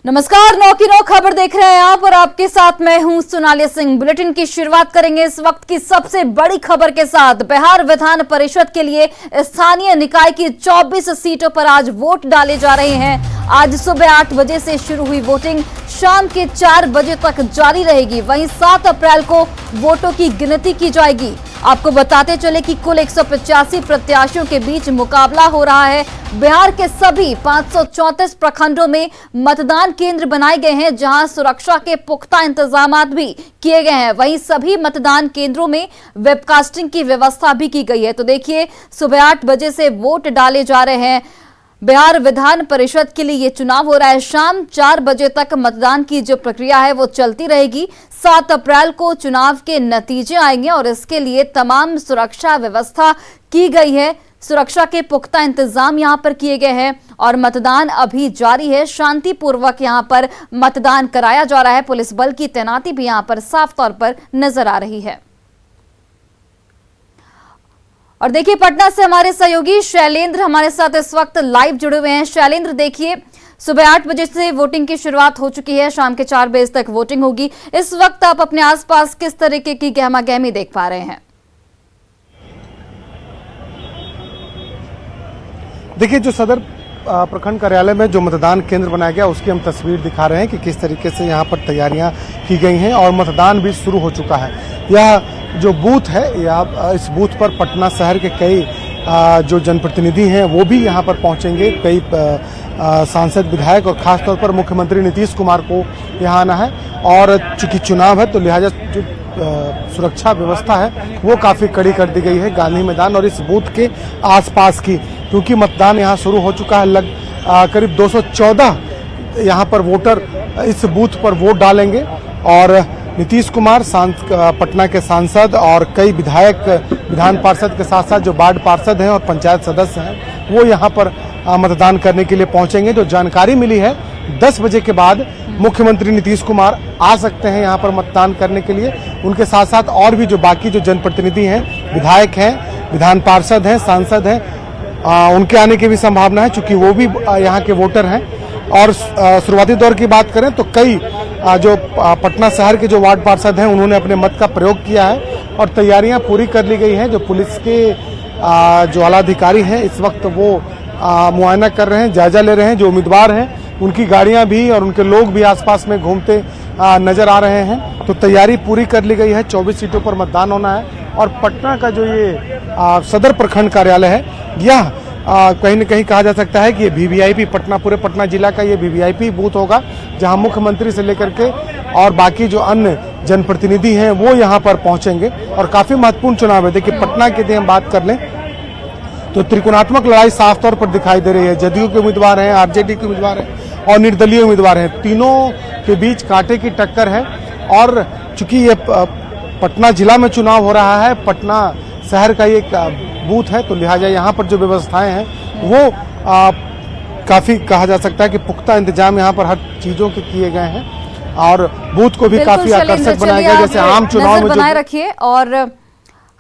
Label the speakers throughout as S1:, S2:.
S1: नमस्कार, 9 की 9 खबर देख रहे हैं आप और आपके साथ मैं हूं सोनाली सिंह। बुलेटिन की शुरुआत करेंगे इस वक्त की सबसे बड़ी खबर के साथ। बिहार विधान परिषद के लिए स्थानीय निकाय की 24 सीटों पर आज वोट डाले जा रहे हैं। आज सुबह 8 बजे से शुरू हुई वोटिंग शाम के 4 बजे तक जारी रहेगी। वहीं 7 अप्रैल को वोटों की गिनती की जाएगी। आपको बताते चले कि कुल 185 प्रत्याशियों के बीच मुकाबला हो रहा है। बिहार के सभी 534 प्रखंडों में मतदान केंद्र बनाए गए हैं, जहां सुरक्षा के पुख्ता इंतजाम भी किए गए हैं। वहीं सभी मतदान केंद्रों में वेबकास्टिंग की व्यवस्था भी की गई है। तो देखिए, सुबह 8 बजे से वोट डाले जा रहे हैं। बिहार विधान परिषद के लिए ये चुनाव हो रहा है। शाम 4 बजे तक मतदान की जो प्रक्रिया है वो चलती रहेगी। 7 अप्रैल को चुनाव के नतीजे आएंगे और इसके लिए तमाम सुरक्षा व्यवस्था की गई है। सुरक्षा के पुख्ता इंतजाम यहां पर किए गए हैं और मतदान अभी जारी है। शांतिपूर्वक यहां पर मतदान कराया जा रहा है। पुलिस बल की तैनाती भी यहां पर साफ तौर पर नजर आ रही है। और देखिए, पटना से हमारे सहयोगी शैलेंद्र हमारे साथ इस वक्त लाइव जुड़े हुए हैं। शैलेंद्र, देखिए, सुबह 8 बजे से वोटिंग की शुरुआत हो चुकी है। शाम के 4 बजे तक वोटिंग होगी। इस वक्त आप अपने आसपास किस तरीके की गहमा-गहमी देख पा रहे हैं?
S2: देखिए, जो सदर प्रखंड कार्यालय में जो मतदान केंद्र बनाया गया उसकी हम तस्वीर दिखा रहे हैं कि किस तरीके से यहाँ पर तैयारियां की गई हैं और मतदान भी शुरू हो चुका है। यह जो बूथ है, इस बूथ पर पटना शहर के कई जो जनप्रतिनिधि हैं वो भी यहाँ पर पहुँचेंगे। कई सांसद, विधायक और खासतौर पर मुख्यमंत्री नीतीश कुमार को यहाँ आना है। और चूंकि चुनाव है तो लिहाजा जो सुरक्षा व्यवस्था है वो काफ़ी कड़ी कर दी गई है गांधी मैदान और इस बूथ के आसपास की, क्योंकि मतदान यहाँ शुरू हो चुका है। करीब 214 यहाँ पर वोटर इस बूथ पर वोट डालेंगे और नीतीश कुमार, पटना के सांसद और कई विधायक, विधान पार्षद के साथ साथ जो वार्ड पार्षद हैं और पंचायत सदस्य हैं वो यहाँ पर मतदान करने के लिए पहुँचेंगे। जो जानकारी मिली है, 10 बजे के बाद मुख्यमंत्री नीतीश कुमार आ सकते हैं यहाँ पर मतदान करने के लिए। उनके साथ साथ और भी जो बाकी जो जनप्रतिनिधि हैं, विधायक हैं, विधान पार्षद हैं, सांसद हैं, उनके आने की भी संभावना है, चूँकि वो भी यहाँ के वोटर हैं। और शुरुआती दौर की बात करें तो कई जो पटना शहर के जो वार्ड पार्षद हैं उन्होंने अपने मत का प्रयोग किया है और तैयारियां पूरी कर ली गई हैं। जो पुलिस के जो आलाधिकारी हैं इस वक्त वो मुआयना कर रहे हैं, जायजा ले रहे हैं। जो उम्मीदवार हैं उनकी गाड़ियां भी और उनके लोग भी आसपास में घूमते नजर आ रहे हैं। तो तैयारी पूरी कर ली गई है। 24 सीटों पर मतदान होना है और पटना का जो ये सदर प्रखंड कार्यालय है, यह कहीं न कहीं कहा जा सकता है कि ये वीवीआईपी पटना, पूरे पटना जिला का ये वीवीआईपी बूथ होगा, जहां मुख्यमंत्री से लेकर के और बाकी जो अन्य जनप्रतिनिधि हैं वो यहां पर पहुंचेंगे और काफ़ी महत्वपूर्ण चुनाव है। देखिए, पटना की यदि हम बात कर लें तो त्रिकोणात्मक लड़ाई साफ तौर पर दिखाई दे रही है। जदयू के उम्मीदवार हैं, आरजेडी के उम्मीदवार हैं और निर्दलीय उम्मीदवार हैं। तीनों के बीच कांटे की टक्कर है। और चूंकि ये पटना जिला में चुनाव हो रहा है, पटना शहर का ये बूथ है, तो लिहाजा यहाँ पर जो व्यवस्थाएं हैं वो काफ़ी कहा जा सकता है कि पुख्ता इंतजाम यहाँ पर हर चीज़ों के किए गए हैं और बूथ को भी काफ़ी आकर्षक बनाया गया। जैसे आम चुनाव में
S1: बनाए रखिए और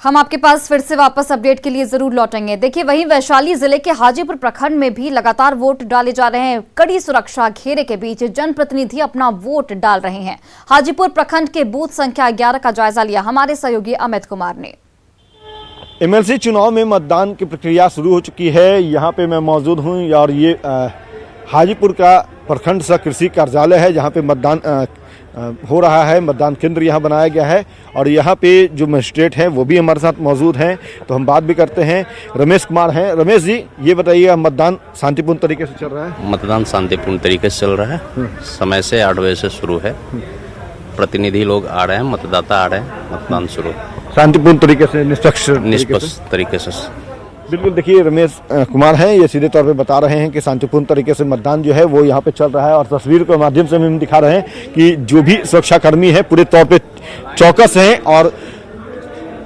S1: हम आपके पास फिर से वापस अपडेट के लिए जरूर लौटेंगे। देखिए, वहीं वैशाली जिले के हाजीपुर प्रखंड में भी लगातार वोट डाले जा रहे हैं। कड़ी सुरक्षा घेरे के बीच जनप्रतिनिधि अपना वोट डाल रहे हैं। हाजीपुर प्रखंड के बूथ संख्या 11 का जायजा लिया हमारे सहयोगी अमित कुमार ने।
S3: एमएलसी चुनाव में मतदान की प्रक्रिया शुरू हो चुकी है। यहाँ पे मैं मौजूद हूँ और ये हाजीपुर का प्रखंड सह कृषि कार्यालय है, जहाँ पे मतदान हो रहा है। मतदान केंद्र यहाँ बनाया गया है और यहाँ पे जो मजिस्ट्रेट हैं वो भी हमारे साथ मौजूद हैं, तो हम बात भी करते हैं। रमेश कुमार हैं। रमेश जी, ये बताइए, मतदान शांतिपूर्ण तरीके से चल रहा है?
S4: मतदान शांतिपूर्ण तरीके से चल रहा है। समय से 8 बजे से शुरू है। प्रतिनिधि लोग आ रहे हैं, मतदाता आ रहे हैं, मतदान शुरू
S3: शांतिपूर्ण तरीके से, निष्पक्ष
S4: तरीके से।
S3: बिल्कुल। देखिए, रमेश कुमार हैं, ये सीधे तौर पे बता रहे हैं कि शांतिपूर्ण तरीके से मतदान जो है वो यहाँ पे चल रहा है और तस्वीर के माध्यम से हम दिखा रहे हैं कि जो भी सुरक्षाकर्मी है पूरे तौर पे चौकस हैं और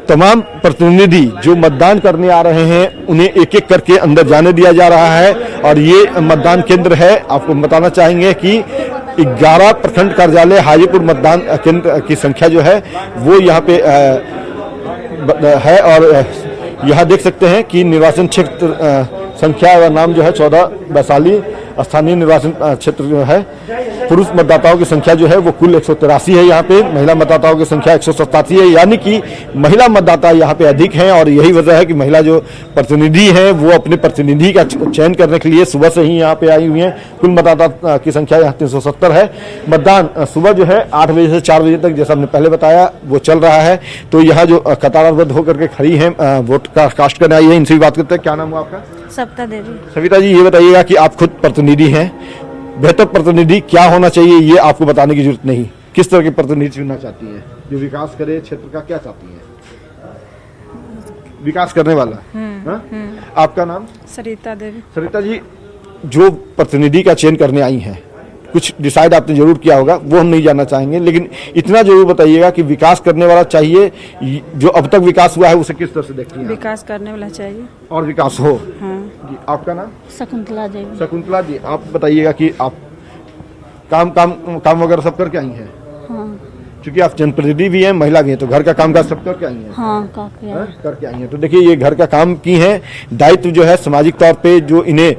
S3: तमाम प्रतिनिधि जो मतदान करने आ रहे हैं उन्हें एक एक करके अंदर जाने दिया जा रहा है। और ये मतदान केंद्र है। आपको बताना चाहेंगे कि 11 प्रखंड कार्यालय हाजीपुर मतदान केंद्र की संख्या जो है वो यहाँ पे है और यहाँ देख सकते हैं कि निर्वाचन क्षेत्र संख्या व नाम जो है 14 वैशाली स्थानीय निर्वाचन क्षेत्र जो है पुरुष मतदाताओं की संख्या जो है वो कुल 183 है यहाँ पे, महिला मतदाताओं की संख्या 187 है, यानी कि महिला मतदाता यहाँ पे अधिक हैं। और यही वजह है कि महिला जो प्रतिनिधि हैं वो अपने प्रतिनिधि का चयन करने के लिए सुबह से ही यहाँ पे आई हुई हैं। कुल मतदाता की संख्या यहाँ 370 है। मतदान सुबह जो है 8 बजे से 4 बजे तक, जैसा हमने पहले बताया, वो चल रहा है। तो यहाँ जो कतारबद्ध होकर के खड़ी हैं वोट का कास्ट करने आई है, इनसे भी बात करते हैं। क्या नाम हुआ आपका?
S5: सविता देवी।
S3: सविता जी, ये बताइएगा कि आप खुद प्रतिनिधि हैं, बेहतर प्रतिनिधि क्या होना चाहिए ये आपको बताने की जरूरत नहीं, किस तरह के प्रतिनिधि चुनना चाहती हैं जो विकास करे क्षेत्र का, क्या चाहती हैं? विकास करने वाला। आपका नाम?
S5: सरिता देवी।
S3: सरिता जी, जो प्रतिनिधि का चयन करने आई हैं, कुछ डिसाइड आपने जरूर किया होगा, वो हम नहीं जानना चाहेंगे, लेकिन इतना जरूर बताइएगा कि विकास करने वाला चाहिए, जो अब तक विकास हुआ है उसे किस तरह से देखती हैं?
S5: विकास करने वाला चाहिए
S3: और विकास हो।
S5: हाँ।
S3: जी, आपका नाम?
S5: शकुंतला देवी।
S3: शकुंतला जी, आप बताइएगा कि आप काम वगैरह सब करके आई हैं?
S5: हाँ।
S3: क्योंकि आप जनप्रतिनिधि भी हैं, महिला भी हैं, तो घर का कामकाज सब करके आई हैं?
S5: हाँ,
S3: करके आई हैं। तो देखिए, ये घर का काम की हैं, दायित्व जो है सामाजिक तौर पे जो इन्हें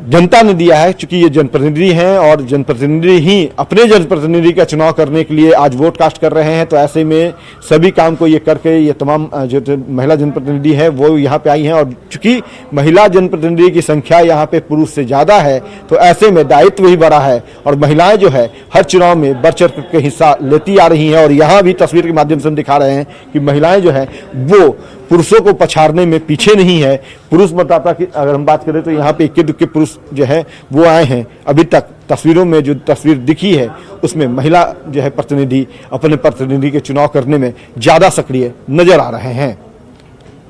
S3: जनता ने दिया है, चूंकि ये जनप्रतिनिधि हैं और जनप्रतिनिधि ही अपने जनप्रतिनिधि का चुनाव करने के लिए आज वोट कास्ट कर रहे हैं। तो ऐसे में सभी काम को ये करके ये तमाम जो महिला जनप्रतिनिधि है वो यहाँ पे आई हैं। और चूंकि महिला जनप्रतिनिधि की संख्या यहाँ पे पुरुष से ज्यादा है, तो ऐसे में दायित्व भी बड़ा है और महिलाएं जो है हर चुनाव में बढ़ चढ़ के हिस्सा लेती आ रही हैं। और यहाँ भी तस्वीर के माध्यम से हम दिखा रहे हैं कि महिलाएं जो है वो पुरुषों को पछाड़ने में पीछे नहीं है। पुरुष मतदाता की अगर हम बात करें तो यहाँ पे इक्के दुक्के पुरुष जो है वो आए हैं। अभी तक तस्वीरों में जो तस्वीर दिखी है उसमें महिला जो है प्रतिनिधि अपने प्रतिनिधि के चुनाव करने में ज्यादा सक्रिय नजर आ रहे हैं।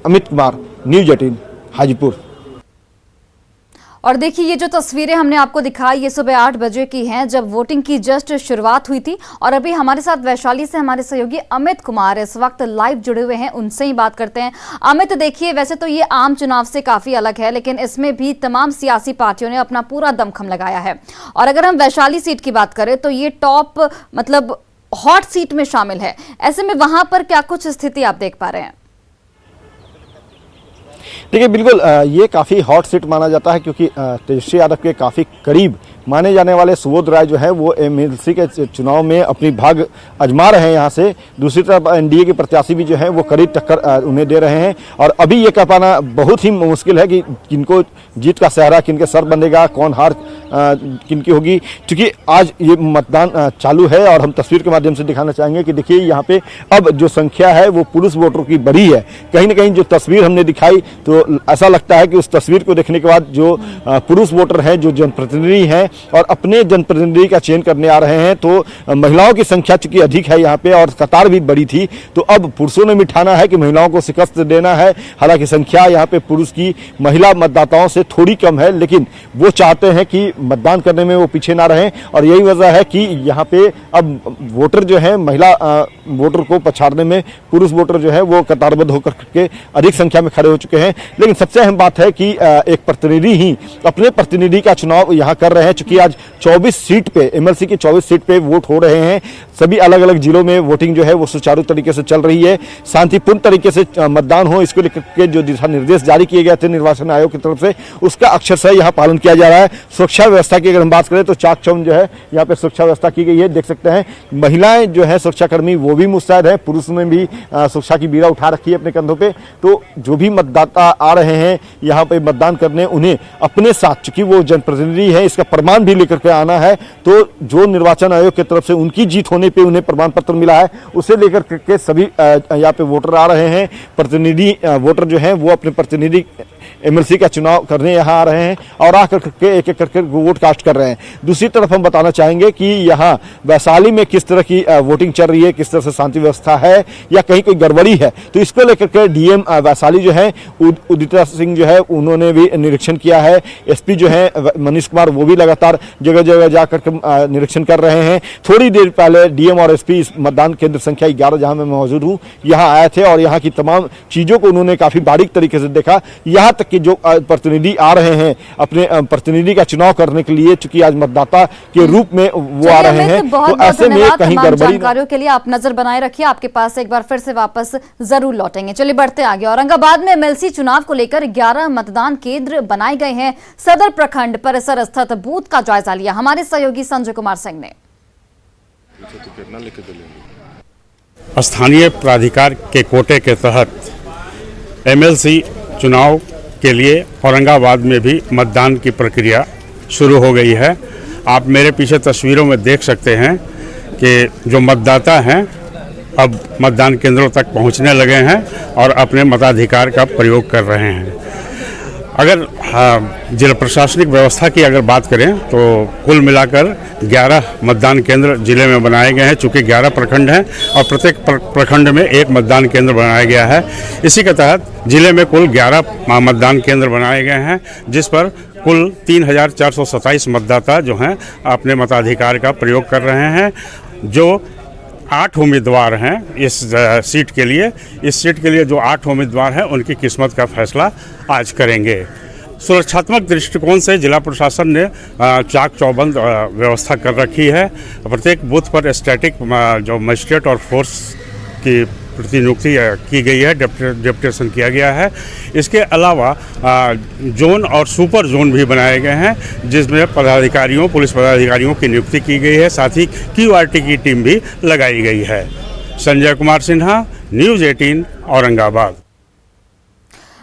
S3: अमित कुमार, न्यूज़ 18, हाजीपुर।
S1: और देखिए, ये जो तस्वीरें हमने आपको दिखाई ये सुबह 8 बजे की हैं, जब वोटिंग की जस्ट शुरुआत हुई थी। और अभी हमारे साथ वैशाली से हमारे सहयोगी अमित कुमार इस वक्त लाइव जुड़े हुए हैं, उनसे ही बात करते हैं। अमित, देखिए, वैसे तो ये आम चुनाव से काफी अलग है, लेकिन इसमें भी तमाम सियासी पार्टियों ने अपना पूरा दमखम लगाया है। और अगर हम वैशाली सीट की बात करें तो ये टॉप मतलब हॉट सीट में शामिल है। ऐसे में वहां पर क्या कुछ स्थिति आप देख पा रहे हैं?
S3: देखिए, बिल्कुल ये काफ़ी हॉट सीट माना जाता है, क्योंकि तेजस्वी यादव के काफ़ी करीब माने जाने वाले सुबोध राय जो है वो एमएलसी के चुनाव में अपनी भाग आजमा रहे हैं यहाँ से। दूसरी तरफ एनडीए के प्रत्याशी भी जो है वो करीब टक्कर उन्हें दे रहे हैं। और अभी ये कह पाना बहुत ही मुश्किल है कि किनको जीत का सहरा किनके सर बनेगा, कौन हार किनकी होगी, क्योंकि आज ये मतदान चालू है। और हम तस्वीर के माध्यम से दिखाना चाहेंगे कि देखिए, यहाँ पे अब जो संख्या है वो पुरुष वोटरों की बड़ी है। कहीं ना कहीं जो तस्वीर हमने दिखाई तो ऐसा लगता है कि उस तस्वीर को देखने के बाद जो पुरुष वोटर हैं, जो जनप्रतिनिधि हैं और अपने जनप्रतिनिधि का चयन करने आ रहे हैं, तो महिलाओं की संख्या चूंकि अधिक है यहाँ पे और कतार भी बड़ी थी, तो अब पुरुषों ने भी ठाना है कि महिलाओं को शिकस्त देना है। हालांकि संख्या यहाँ पे पुरुष की महिला मतदाताओं से थोड़ी कम है, लेकिन वो चाहते हैं कि मतदान करने में वो पीछे ना रहें। और यही वजह है कि यहाँ पे अब वोटर जो है, महिला वोटर को पछाड़ने में पुरुष वोटर जो है वो कतारबद्ध होकर के अधिक संख्या में खड़े हो चुके हैं। लेकिन सबसे अहम बात है कि एक प्रतिनिधि ही अपने प्रतिनिधि का चुनाव यहाँ कर रहे हैं। चूंकि आज 24 सीट पे, एमएलसी की 24 सीट पे वोट हो रहे हैं। सभी अलग अलग जिलों में वोटिंग जो है वो सुचारू तरीके से चल रही है। शांतिपूर्ण तरीके से मतदान हो, इसको लेकर के जो दिशा निर्देश जारी किए गए थे निर्वाचन आयोग की तरफ से, उसका अक्षरशः यहाँ पालन किया जा रहा है। सुरक्षा व्यवस्था की अगर हम बात करें तो चाक चौबंद जो है यहाँ पे सुरक्षा व्यवस्था की गई है। देख सकते हैं महिलाएं जो है सुरक्षाकर्मी वो भी मुस्तैद है, पुरुष ने भी सुरक्षा की बीड़ा उठा रखी है अपने कंधों पे। तो जो भी मतदाता आ रहे हैं यहाँ पे मतदान करने, उन्हें अपने साथ, चूंकि वो जनप्रतिनिधि है, इसका प्रमाण भी लेकर के आना है। तो जो निर्वाचन आयोग की तरफ से उनकी जीत होने पे उन्हें प्रमाण पत्र मिला है, उसे लेकर के सभी यहाँ पे वोटर आ रहे हैं। प्रतिनिधि वोटर जो हैं वो अपने प्रतिनिधि एमएलसी का चुनाव करने यहाँ आ रहे हैं और आकर के एक एक करके वोट कास्ट कर रहे हैं। दूसरी तरफ हम बताना चाहेंगे कि यहाँ वैशाली में किस तरह की वोटिंग चल रही है, किस तरह से शांति व्यवस्था है या कहीं कोई गड़बड़ी है, तो इसको लेकर के डीएम वैशाली जो है उदिता सिंह जो है उन्होंने भी निरीक्षण किया है। एसपी जो है मनीष कुमार वो भी लगातार जगह जगह जाकर के निरीक्षण कर रहे हैं। थोड़ी देर पहले डीएम और एसपी इस मतदान केंद्र संख्या 11 जहां मैं मौजूद हूँ यहाँ आए थे और यहाँ की तमाम चीजों को उन्होंने काफी बारीक तरीके से देखा। यहाँ तक कि जो प्रतिनिधि आ रहे हैं अपने प्रतिनिधि का चुनाव करने के लिए, चूंकि आज मतदाता के रूप में वो आ रहे हैं, तो ऐसे में कहीं गड़बड़ी।
S1: जानकारियों के लिए आप नजर बनाए रखिए, आपके पास एक बार फिर से वापस जरूर लौटेंगे। चलिए बढ़ते आगे। औरंगाबाद में एमएलसी चुनाव को लेकर 11 मतदान केंद्र बनाए गए हैं। सदर प्रखंड परिसर स्थित बूथ का जायजा लिया। हमारे सहयोगी संजय कुमार सिंह ने।
S6: स्थानीय प्राधिकार के कोटे के तहत एमएलसी चुनाव के लिए औरंगाबाद में भी मतदान की प्रक्रिया शुरू हो गई है। आप मेरे पीछे तस्वीरों में देख सकते हैं कि जो मतदाता हैं अब मतदान केंद्रों तक पहुंचने लगे हैं और अपने मताधिकार का प्रयोग कर रहे हैं। अगर जिला प्रशासनिक व्यवस्था की अगर बात करें तो कुल मिलाकर 11 मतदान केंद्र जिले में बनाए गए हैं। चूँकि 11 प्रखंड हैं और प्रत्येक प्रखंड में एक मतदान केंद्र बनाया गया है। इसी के तहत जिले में कुल 11 मतदान केंद्र बनाए गए हैं, जिस पर कुल 3427 मतदाता जो हैं अपने मताधिकार का प्रयोग कर रहे हैं। जो 8 उम्मीदवार हैं इस सीट के लिए, इस सीट के लिए जो 8 उम्मीदवार हैं उनकी किस्मत का फैसला आज करेंगे। सुरक्षात्मक दृष्टिकोण से जिला प्रशासन ने चाक चौबंद व्यवस्था कर रखी है। प्रत्येक बूथ पर स्टैटिक जो मजिस्ट्रेट और फोर्स की प्रतिनियुक्ति की गई है, डेप्यूटेशन किया गया है। इसके अलावा जोन और सुपर जोन भी बनाए गए हैं, जिसमें पदाधिकारियों, पुलिस पदाधिकारियों की नियुक्ति की गई है। साथ ही QRT की टीम भी लगाई गई है। संजय कुमार सिन्हा, न्यूज़ 18 औरंगाबाद।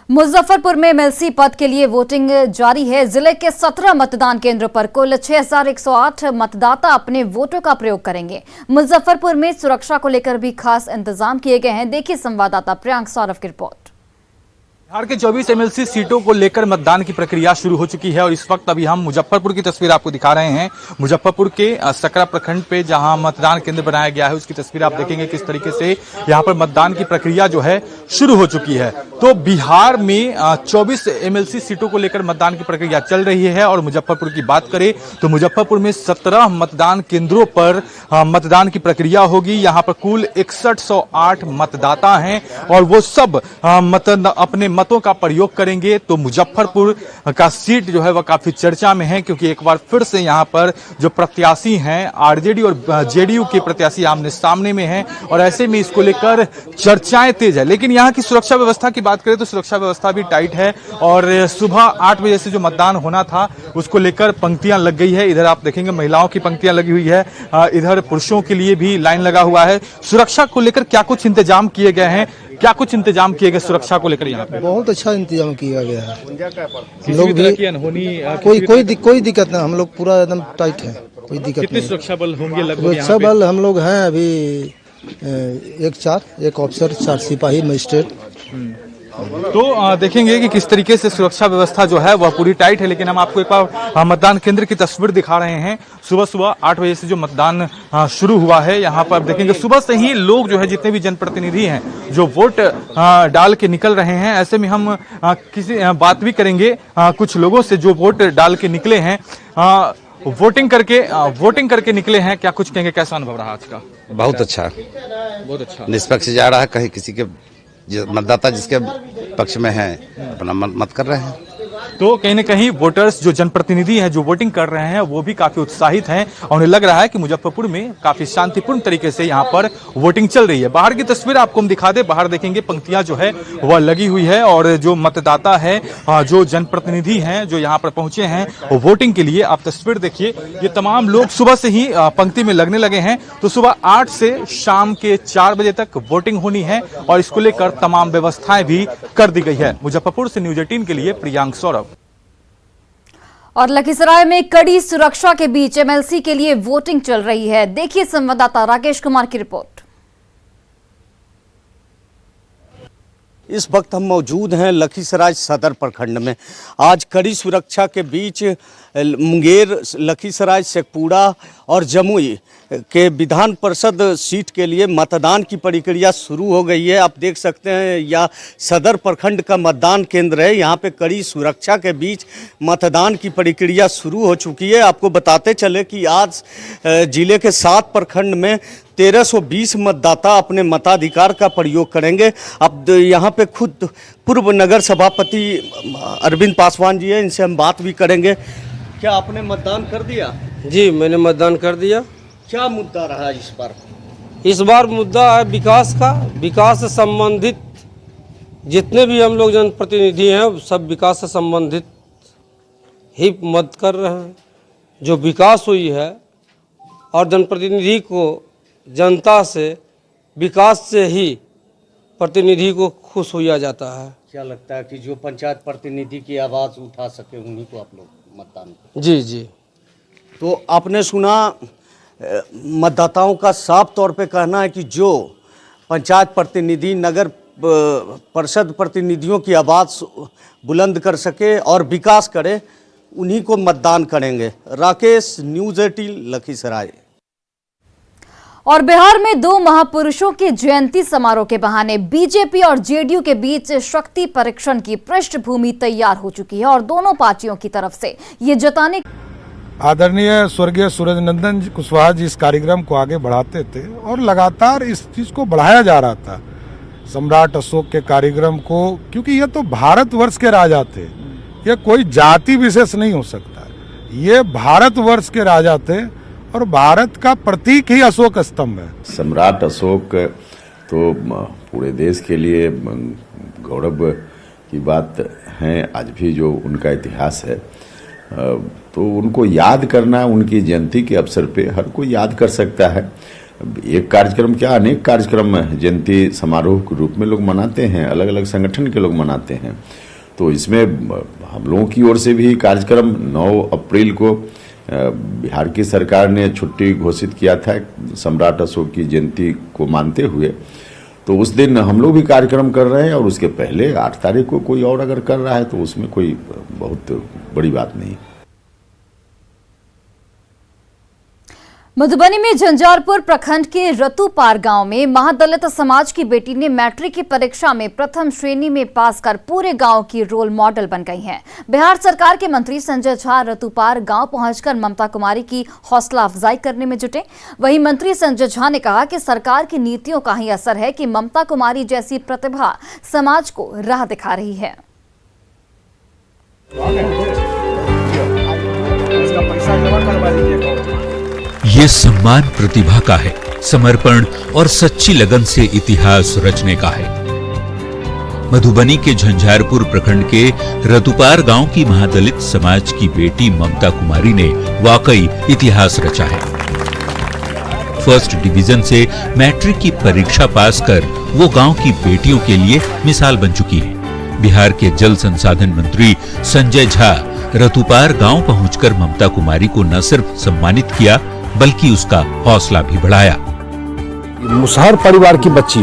S1: मुजफ्फरपुर में एमएलसी पद के लिए वोटिंग जारी है। जिले के 17 मतदान केंद्रों पर कुल 6108 मतदाता अपने वोटों का प्रयोग करेंगे। मुजफ्फरपुर में सुरक्षा को लेकर भी खास इंतजाम किए गए हैं। देखिए संवाददाता प्रियांक सौरभ की रिपोर्ट।
S7: बिहार के 24 एमएलसी सीटों को लेकर मतदान की प्रक्रिया शुरू हो चुकी है और इस वक्त अभी हम मुजफ्फरपुर की तस्वीर आपको दिखा रहे हैं। मुजफ्फरपुर के सकरा प्रखंड पे जहां मतदान केंद्र बनाया गया है उसकी तस्वीर आप देखेंगे किस तरीके से यहां पर मतदान की प्रक्रिया जो है शुरू हो चुकी है। तो बिहार में 24 एमएलसी सीटों को लेकर मतदान की प्रक्रिया चल रही है और मुजफ्फरपुर की बात करें तो मुजफ्फरपुर में 17 मतदान केंद्रों पर मतदान की प्रक्रिया होगी। यहाँ पर कुल 6108 मतदाता हैं और वो सब अपने मतों का प्रयोग करेंगे। तो मुजफ्फरपुर का सीट जो है वह काफी चर्चा में है, क्योंकि एक बार फिर से यहां पर जो प्रत्याशी हैं आरजेडी और जेडीयू के प्रत्याशी आमने सामने में हैं और ऐसे में इसको लेकर चर्चाएं तेज है। लेकिन यहां की सुरक्षा व्यवस्था की बात करें तो सुरक्षा व्यवस्था भी टाइट है और सुबह 8 बजे से जो मतदान होना था उसको लेकर पंक्तियां लग गई है। इधर आप देखेंगे महिलाओं की पंक्तियां लगी हुई है, इधर पुरुषों के लिए भी लाइन लगा हुआ है। सुरक्षा को लेकर क्या कुछ इंतजाम किए गए हैं, क्या कुछ इंतजाम किए गए सुरक्षा को लेकर? यहाँ पे
S8: बहुत अच्छा इंतजाम किया गया है।
S7: लोग की अनहोनी
S8: कोई दिक्कत नहीं, हम लोग पूरा एकदम टाइट है, कोई दिक्कत
S7: कितने
S8: नहीं।
S7: सुरक्षा बल होंगे लगभग?
S8: सुरक्षा बल हम लोग हैं अभी 1 ऑफिसर, 4 सिपाही, मजिस्ट्रेट।
S7: तो देखेंगे कि किस तरीके से सुरक्षा व्यवस्था जो है वह पूरी टाइट है। लेकिन हम आपको एक बार मतदान केंद्र की तस्वीर दिखा रहे हैं। सुबह 8 बजे से जो मतदान शुरू हुआ है यहाँ पर देखेंगे सुबह से ही लोग जो है जितने भी जनप्रतिनिधि हैं जो वोट डाल के निकल रहे हैं। ऐसे में हम किसी बात भी करेंगे कुछ लोगों से जो वोट डाल के निकले हैं, वोटिंग करके निकले हैं। क्या कुछ कहेंगे, कैसा अनुभव रहा आज का?
S9: बहुत अच्छा,
S7: बहुत अच्छा,
S9: निष्पक्ष जा रहा है। कहीं किसी के मतदाता जिसके पक्ष में है अपना मत कर रहे हैं।
S7: तो कहीं न कहीं वोटर्स जो जनप्रतिनिधि हैं जो वोटिंग कर रहे हैं वो भी काफी उत्साहित हैं और उन्हें लग रहा है कि मुजफ्फरपुर में काफी शांतिपूर्ण तरीके से यहाँ पर वोटिंग चल रही है। बाहर की तस्वीर आपको हम दिखा दें। बाहर देखेंगे पंक्तियां जो है वह लगी हुई है और जो मतदाता है, जो जनप्रतिनिधि हैं जो यहाँ पर पहुंचे हैं वोटिंग के लिए, आप तस्वीर देखिए। ये तमाम लोग सुबह से ही पंक्ति में लगने लगे हैं। तो सुबह 8 से शाम के 4 बजे तक वोटिंग होनी है और इसको लेकर तमाम व्यवस्थाएं भी कर दी गई है। मुजफ्फरपुर से न्यूज़ 18 के लिए प्रियांक सौरभ।
S1: और लखीसराय में कड़ी सुरक्षा के बीच एमएलसी के लिए वोटिंग चल रही है। देखिए संवाददाता राकेश कुमार की रिपोर्ट।
S10: इस वक्त हम मौजूद हैं लखीसराय सदर प्रखंड में। आज कड़ी सुरक्षा के बीच मुंगेर, लखीसराय, शेखपुरा और जमुई के विधान परिषद सीट के लिए मतदान की प्रक्रिया शुरू हो गई है। आप देख सकते हैं यह सदर प्रखंड का मतदान केंद्र है। यहाँ पे कड़ी सुरक्षा के बीच मतदान की प्रक्रिया शुरू हो चुकी है। आपको बताते चले कि आज जिले के 7 प्रखंड में 1320 मतदाता अपने मताधिकार का प्रयोग करेंगे। अब यहाँ पे खुद पूर्व नगर सभापति अरविंद पासवान जी हैं, इनसे हम बात भी करेंगे। क्या आपने मतदान कर दिया?
S11: जी, मैंने मतदान कर दिया।
S10: क्या मुद्दा रहा इस बार?
S11: इस बार मुद्दा है विकास का। विकास से संबंधित जितने भी हम लोग जनप्रतिनिधि हैं सब विकास से संबंधित ही मत कर रहे हैं। जो विकास हुई है और जनप्रतिनिधि को जनता से विकास से ही प्रतिनिधि को खुश होया जाता है।
S10: क्या लगता है कि जो पंचायत प्रतिनिधि की आवाज़ उठा सके उन्हीं को आप लोग मतदान करें?
S11: जी जी।
S10: तो आपने सुना मतदाताओं का साफ तौर पे कहना है कि जो पंचायत प्रतिनिधि नगर परिषद प्रतिनिधियों की आवाज़ बुलंद कर सके और विकास करे उन्हीं को मतदान करेंगे। राकेश, न्यूज़ 18 लखीसराय।
S1: और बिहार में दो महापुरुषों के जयंती समारोह के बहाने बीजेपी और जेडीयू के बीच शक्ति परीक्षण की पृष्ठभूमि तैयार हो चुकी है और दोनों पार्टियों की तरफ से ये जताने
S2: आदरणीय स्वर्गीय सूरज नंदन कुशवाहा जी इस कार्यक्रम को आगे बढ़ाते थे और लगातार इस चीज को बढ़ाया जा रहा था, सम्राट अशोक के कार्यक्रम को, क्योंकि ये तो भारतवर्ष के राजा थे, ये कोई जाति विशेष नहीं हो सकता, ये भारतवर्ष के राजा थे और भारत का प्रतीक ही अशोक स्तंभ है।
S12: सम्राट अशोक तो पूरे देश के लिए गौरव की बात है, आज भी जो उनका इतिहास है तो उनको याद करना, उनकी जयंती के अवसर पे हर कोई याद कर सकता है। एक कार्यक्रम क्या, अनेक कार्यक्रम जयंती समारोह के रूप में लोग मनाते हैं, अलग अलग संगठन के लोग मनाते हैं। तो इसमें हम लोगों की ओर से भी कार्यक्रम 9 अप्रैल को बिहार की सरकार ने छुट्टी घोषित किया था सम्राट अशोक की जयंती को मानते हुए, तो उस दिन हम लोग भी कार्यक्रम कर रहे हैं और उसके पहले 8 तारीख को कोई और अगर कर रहा है तो उसमें कोई बहुत बड़ी बात नहीं।
S1: मधुबनी में झंझारपुर प्रखंड के रतुपार गांव में महादलित समाज की बेटी ने मैट्रिक की परीक्षा में प्रथम श्रेणी में पास कर पूरे गांव की रोल मॉडल बन गई हैं। बिहार सरकार के मंत्री संजय झा रतुपार गांव पहुंचकर ममता कुमारी की हौसला अफजाई करने में जुटे। वहीं मंत्री संजय झा ने कहा कि सरकार की नीतियों का ही असर है कि ममता कुमारी जैसी प्रतिभा समाज को राह दिखा रही है।
S13: ये सम्मान प्रतिभा का है, समर्पण और सच्ची लगन से इतिहास रचने का है। मधुबनी के झंझारपुर प्रखंड के रतुपार गांव की महादलित समाज की बेटी ममता कुमारी ने वाकई इतिहास रचा है। फर्स्ट डिवीजन से मैट्रिक की परीक्षा पास कर वो गांव की बेटियों के लिए मिसाल बन चुकी है। बिहार के जल संसाधन मंत्री संजय झा रतुपार गांव पहुंचकर ममता कुमारी को न सिर्फ सम्मानित किया बल्कि उसका हौसला भी बढ़ाया।
S14: मुसहर परिवार की बच्ची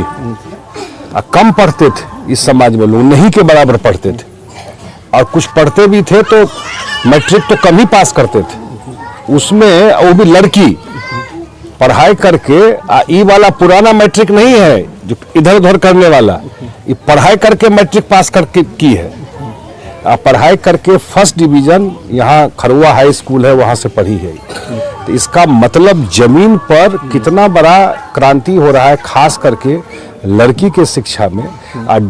S14: कम पढ़ते थे, इस समाज में लोग नहीं के बराबर पढ़ते थे और कुछ पढ़ते भी थे तो मैट्रिक तो कम ही पास करते थे। उसमें वो भी लड़की पढ़ाई करके ये वाला पुराना मैट्रिक नहीं है जो इधर उधर करने वाला, ये पढ़ाई करके मैट्रिक पास करके की है। पढ़ाई करके फर्स्ट डिवीजन यहाँ खरुआ हाई स्कूल है वहाँ से पढ़ी है। तो इसका मतलब जमीन पर कितना बड़ा क्रांति हो रहा है, खास करके लड़की के शिक्षा में।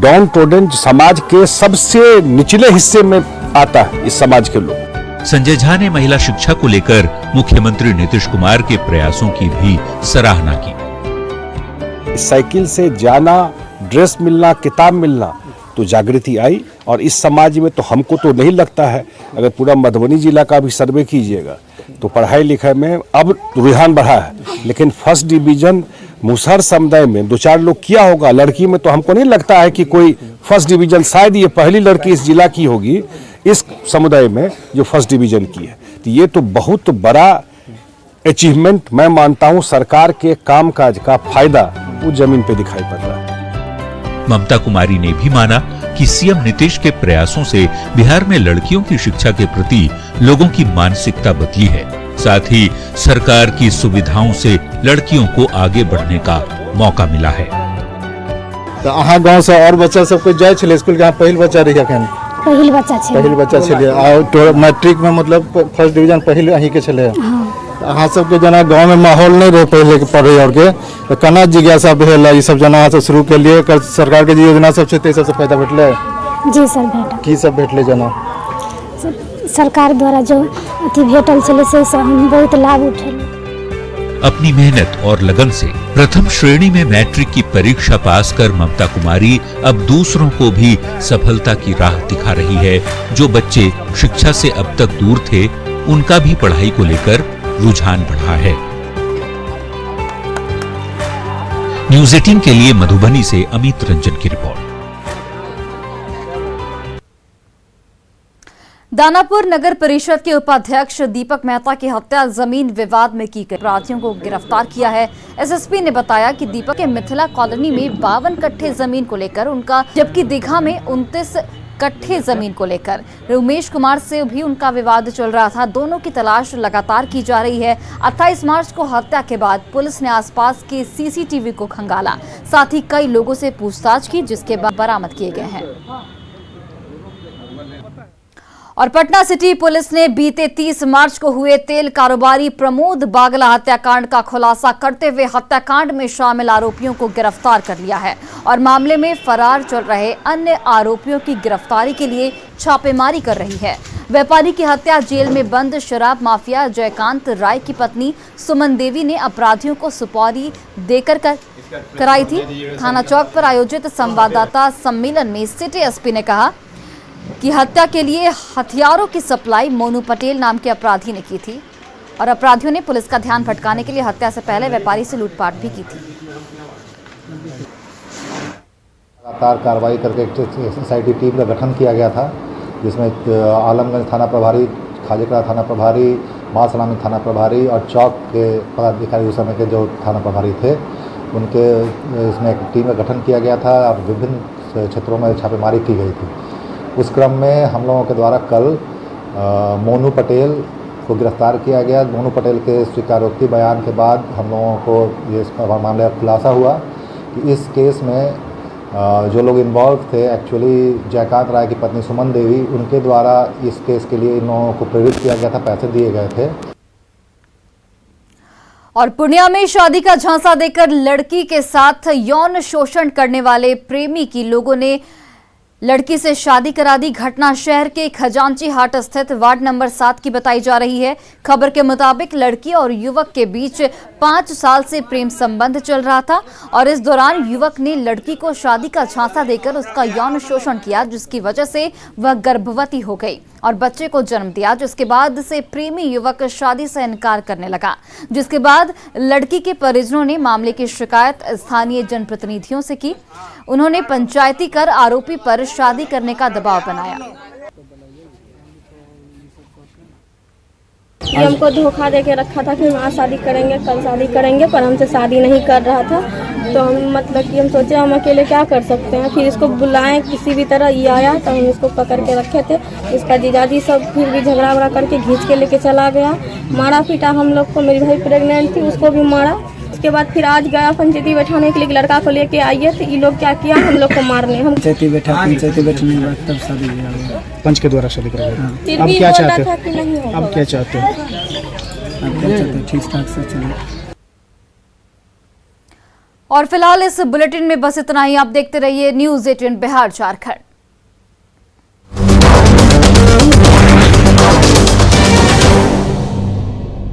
S14: डाउन टोडन समाज के सबसे निचले हिस्से में आता है इस समाज के लोग।
S13: संजय झा ने महिला शिक्षा को लेकर मुख्यमंत्री नीतीश कुमार के प्रयासों की भी सराहना की।
S14: साइकिल से जाना, ड्रेस मिलना, किताब मिलना, तो जागृति आई। और इस समाज में तो हमको तो नहीं लगता है, अगर पूरा मधुबनी जिला का भी सर्वे कीजिएगा तो पढ़ाई लिखाई में अब रुझान बढ़ा है, लेकिन फर्स्ट डिवीजन मुसहर समुदाय में 2-4 लोग किया होगा। लड़की में तो हमको नहीं लगता है कि कोई फर्स्ट डिवीजन, शायद ये पहली लड़की इस जिला की होगी इस समुदाय में जो फर्स्ट डिवीजन की है। तो ये तो बहुत बड़ा अचीवमेंट मैं मानता हूँ। सरकार के कामकाज का फायदा वो जमीन पे दिखाई पड़ रहा है।
S13: ममता कुमारी ने भी माना कि सीएम नीतीश के प्रयासों से बिहार में लड़कियों की शिक्षा के प्रति लोगों की मानसिकता बदली है। साथ ही सरकार की सुविधाओं से लड़कियों को आगे बढ़ने का मौका मिला है।
S8: तो अहाँ गांव से और बच्चा सबको जाय छले स्कूल के, पहिल बच्चा रही अखन
S5: पहिल बच्चा छले
S8: आ मैट्रिक में मतलब फर्स्ट डिवीजन पहिल अहीं के छले। अहाँ सबके जना गांव में माहौल नहीं रहे पहले के पढ़े और के, तो केना जिज्ञासा भेल ई सब जना अहाँ से शुरू के लिए सरकार के जे योजना सब छै ते सब से फायदा भेटले?
S5: जी सर भेटल।
S8: की सब भेटले जना?
S5: सरकार द्वारा जो अथी भेटल छले से हम बहुत लाभ उठेल।
S13: अपनी मेहनत और लगन से प्रथम श्रेणी में मैट्रिक की परीक्षा पास कर ममता कुमारी अब दूसरों को भी सफलता की राह दिखा रही है। जो बच्चे शिक्षा से अब तक दूर थे उनका भी पढ़ाई को लेकर रुझान बढ़ा है। न्यूज़ 18 के लिए मधुबनी से अमित रंजन की रिपोर्ट।
S1: दानापुर नगर परिषद के उपाध्यक्ष दीपक मेहता की हत्या जमीन विवाद में की गई। अपराधियों को गिरफ्तार किया है। एसएसपी ने बताया कि दीपक के मिथिला कॉलोनी में 52 कट्ठे जमीन को लेकर उनका, जबकि दीघा में 29 कट्ठे जमीन को लेकर उमेश कुमार से भी उनका विवाद चल रहा था। दोनों की तलाश लगातार की जा रही है। 28 मार्च को हत्या के बाद पुलिस ने आसपास के सीसीटीवी को खंगाला, साथ ही कई लोगों से पूछताछ की, जिसके बाद बरामद किए गए हैं। और पटना सिटी पुलिस ने बीते 30 मार्च को हुए तेल कारोबारी प्रमोद बागला हत्याकांड का खुलासा करते हुए हत्याकांड में शामिल आरोपियों को गिरफ्तार कर लिया है और मामले में फरार चल रहे अन्य आरोपियों की गिरफ्तारी के लिए छापेमारी कर रही है। व्यापारी की हत्या जेल में बंद शराब माफिया जयकांत राय की पत्नी सुमन देवी ने अपराधियों को सुपारी देकर कराई थी। थाना चौक पर आयोजित संवाददाता सम्मेलन में सिटी एसपी ने कहा कि हत्या के लिए हथियारों की सप्लाई मोनू पटेल नाम के अपराधी ने की थी और अपराधियों ने पुलिस का ध्यान भटकाने के लिए हत्या से पहले व्यापारी से लूटपाट भी की थी।
S8: लगातार कार्रवाई करके एक एसआईटी टीम का गठन किया गया था, जिसमें आलमगंज थाना प्रभारी, खाजिकड़ा थाना प्रभारी, मां सलामी थाना प्रभारी और चौक के पदाधिकारी उस समय के जो थाना प्रभारी थे, उनके इसमें एक टीम का गठन किया गया था और विभिन्न क्षेत्रों में छापेमारी की गई थी। उस क्रम में हम लोगों के द्वारा कल मोनू पटेल को गिरफ्तार किया गया। मोनू पटेल के स्वीकारोक्ति बयान के बाद हम लोगों को ये मामले का खुलासा हुआ कि इस केस में जो लोग इन्वॉल्व थे, एक्चुअली जयकांत राय की पत्नी सुमन देवी, उनके द्वारा इस केस के लिए इन लोगों को प्रेरित किया गया था, पैसे दिए गए थे।
S1: और पूर्णिया में शादी का झांसा देकर लड़की के साथ यौन शोषण करने वाले प्रेमी की लोगों ने लड़की से शादी करा दी। घटना शहर के खजांची हाट स्थित वार्ड नंबर 7 की बताई जा रही है। खबर के मुताबिक लड़की और युवक के बीच 5 साल से प्रेम संबंध चल रहा था और इस दौरान युवक ने लड़की को शादी का झांसा देकर उसका यौन शोषण किया, जिसकी वजह से वह गर्भवती हो गई और बच्चे को जन्म दिया। जिसके बाद से प्रेमी युवक शादी से इनकार करने लगा, जिसके बाद लड़की के परिजनों ने मामले की शिकायत स्थानीय जनप्रतिनिधियों से की। उन्होंने पंचायती कर आरोपी पर शादी करने का दबाव बनाया।
S5: ये हमको धोखा देके रखा था कि हम आज शादी करेंगे, कल शादी करेंगे, पर हमसे शादी नहीं कर रहा था। तो हम मतलब कि हम सोचे हम अकेले क्या कर सकते हैं, फिर इसको बुलाएं किसी भी तरह। ये आया तो हम इसको पकड़ के रखे थे। इसका जीजाजी सब फिर भी झगड़ा वगड़ा करके खींच के लेके चला गया, मारा पीटा हम लोग को। मेरी भाई प्रेग्नेंट थी, उसको भी मारा। उसके बाद फिर आज गया पंचायती बैठाने के लिए, लड़का को लेके आइए तो ये लोग क्या किया, हम लोग को मारने। हम
S15: पंचायती बैठने के बाद तब शादी हुआ, पंच के द्वारा शादी कराया।
S5: अब क्या चाहते हो?
S15: अब क्या चाहते हो? ठीक ठाक से चले।
S1: और फिलहाल इस बुलेटिन में बस इतना ही। आप देखते रहिए न्यूज़ 18 बिहार झारखंड।